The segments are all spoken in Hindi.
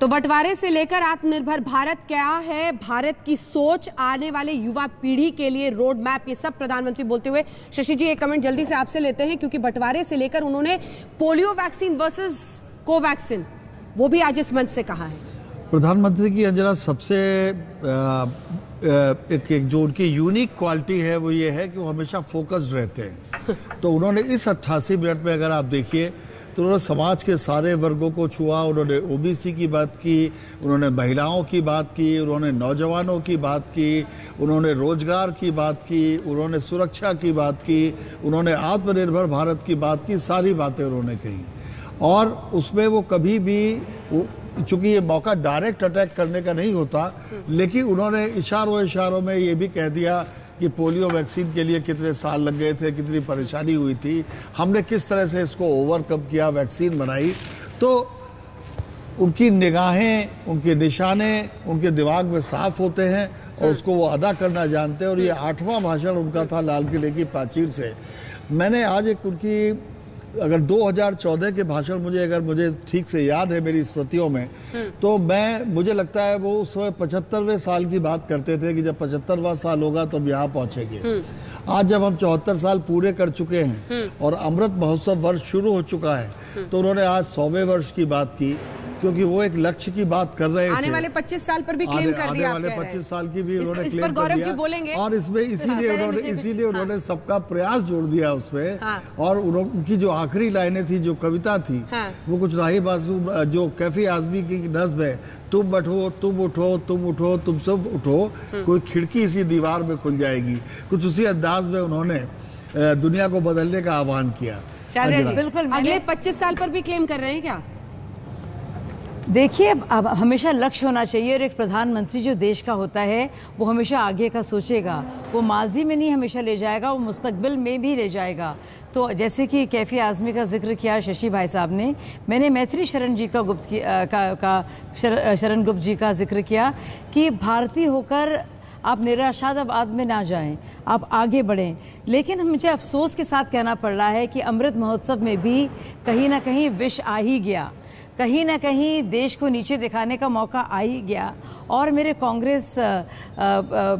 तो बंटवारे से लेकर आत्मनिर्भर भारत क्या है, भारत की सोच, आने वाले युवा पीढ़ी के लिए रोड मैप, ये सब प्रधानमंत्री बोलते हुए। शशि जी, एक कमेंट जल्दी से आपसे लेते हैं, क्योंकि बंटवारे से लेकर उन्होंने पोलियो वैक्सीन वर्सेस कोवैक्सीन, वो भी आज इस मंच से कहा है। प्रधानमंत्री की अंजना सबसे एक जो उनकी यूनिक क्वालिटी है वो ये है कि वो हमेशा फोकस्ड रहते हैं। तो उन्होंने इस 88 मिनट में अगर आप देखिए तो उन्होंने समाज के सारे वर्गों को छुआ। उन्होंने ओबीसी की बात की, उन्होंने महिलाओं की बात की, उन्होंने नौजवानों की बात की, उन्होंने रोजगार की बात की, उन्होंने सुरक्षा की बात की, उन्होंने आत्मनिर्भर भारत की बात की, सारी बातें उन्होंने कही। और उसमें वो कभी भी, चूंकि ये मौका डायरेक्ट अटैक करने का नहीं होता, लेकिन उन्होंने इशारों में ये भी कह दिया कि पोलियो वैक्सीन के लिए कितने साल लग गए थे, कितनी परेशानी हुई थी, हमने किस तरह से इसको ओवरकम किया, वैक्सीन बनाई। तो उनकी निगाहें, उनके निशाने उनके दिमाग में साफ होते हैं और उसको वो अदा करना जानते हैं। और ये 8वां भाषण उनका था लाल किले की प्राचीर से। मैंने आज एक उनकी, अगर 2014 के भाषण मुझे ठीक से याद है मेरी स्मृतियों में, तो मुझे लगता है वो उस समय 75वें साल की बात करते थे कि जब 75वां साल होगा तो हम यहाँ पहुँचेंगे। आज जब हम 74 साल पूरे कर चुके हैं और अमृत महोत्सव वर्ष शुरू हो चुका है, तो उन्होंने आज 100वें वर्ष की बात की, क्योंकि वो एक लक्ष्य की बात कर रहे थे। आने वाले 25 साल पर भी क्लेम कर दिया। आने वाले 25 साल की भी उन्होंने इस क्लेम पर कर दिया। बोलेंगे। और इसमें इसीलिए उन्होंने सबका प्रयास जोड़ दिया उसमें। और उनकी जो आखिरी लाइनें थी, जो कविता थी, वो कुछ राही बाजू, जो कैफी आजमी की नज़्म है, तुम बैठो, तुम उठो, तुम उठो, तुम सब उठो, कोई खिड़की इसी दीवार में खुल जाएगी। कुछ उसी अंदाज में उन्होंने दुनिया को बदलने का आह्वान किया। बिल्कुल। अगले 25 साल पर भी क्लेम कर रहे हैं क्या? देखिए, अब हमेशा लक्ष्य होना चाहिए, और एक प्रधानमंत्री जो देश का होता है वो हमेशा आगे का सोचेगा। वो माजी में नहीं हमेशा ले जाएगा, वो मुस्तकबिल में भी ले जाएगा। तो जैसे कि कैफी आज़मी का जिक्र किया शशि भाई साहब ने, मैंने मैथिली शरण जी शरण गुप्त जी का जिक्र किया कि भारतीय होकर आप निराशावाद में ना जाएं, आप आगे बढ़ें। लेकिन मुझे अफसोस के साथ कहना पड़ रहा है कि अमृत महोत्सव में भी कहीं ना कहीं विष आ ही गया, कहीं ना कहीं देश को नीचे दिखाने का मौका आ ही गया। और मेरे कांग्रेस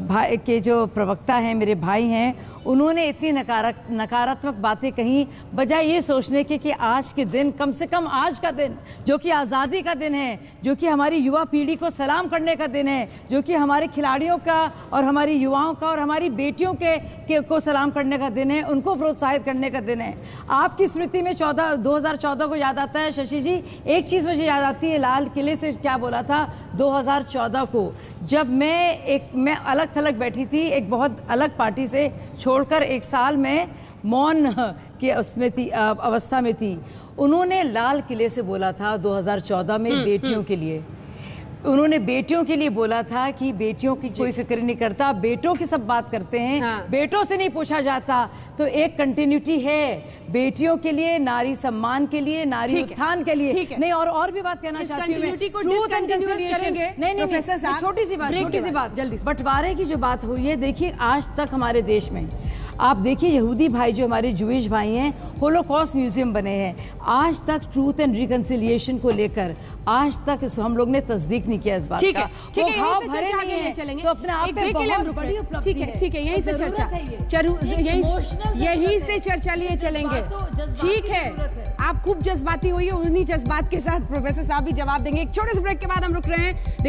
भाई के जो प्रवक्ता हैं, मेरे भाई हैं, उन्होंने इतनी नकारात्मक बातें कहीं, बजाय ये सोचने के कि आज के दिन, कम से कम आज का दिन जो कि आज़ादी का दिन है, जो कि हमारी युवा पीढ़ी को सलाम करने का दिन है, जो कि हमारे खिलाड़ियों का और हमारी युवाओं का और हमारी बेटियों को सलाम करने का दिन है, उनको प्रोत्साहित करने का दिन है। आपकी स्मृति में 2014 को याद आता है शशि जी? एक चीज़ मुझे याद आती है, लाल किले से क्या बोला था 2014 को, जब मैं अलग थलग बैठी थी, एक बहुत अलग पार्टी से छोड़कर एक साल में मौन की उसमें थी, अवस्था में थी। उन्होंने लाल किले से बोला था 2014 में बेटियों के लिए, उन्होंने बेटियों के लिए बोला था कि बेटियों की कोई फिक्र नहीं करता, बेटों की सब बात करते हैं, बेटों से नहीं पूछा जाता। तो एक कंटिन्यूटी है बेटियों के लिए, नारी सम्मान के लिए, नारी उत्थान के लिए। नहीं, और भी बात कहना चाहती हूँ मैं, नहीं, छोटी सी बात जल्दी। बंटवारे की जो बात हुई है, देखिए आज तक हमारे देश में आप देखिए, यहूदी भाई जो हमारे जूइश भाई हैं, होलोकॉस्ट म्यूजियम बने हैं। आज तक ट्रूथ एंड रिकंसिलिएशन को लेकर आज तक हम लोग ने तस्दीक नहीं किया इस बात का। ठीक है, चलेंगे। तो अपने आप पे बहुत बड़ी उपलब्धि है। ठीक है, यहीं से चर्चा लिए चलेंगे। ठीक है, आप खूब जज्बाती हुई, उन्हीं जज्बात के साथ प्रोफेसर साहब भी जवाब देंगे। एक छोटे से ब्रेक के बाद हम रुक रहे हैं।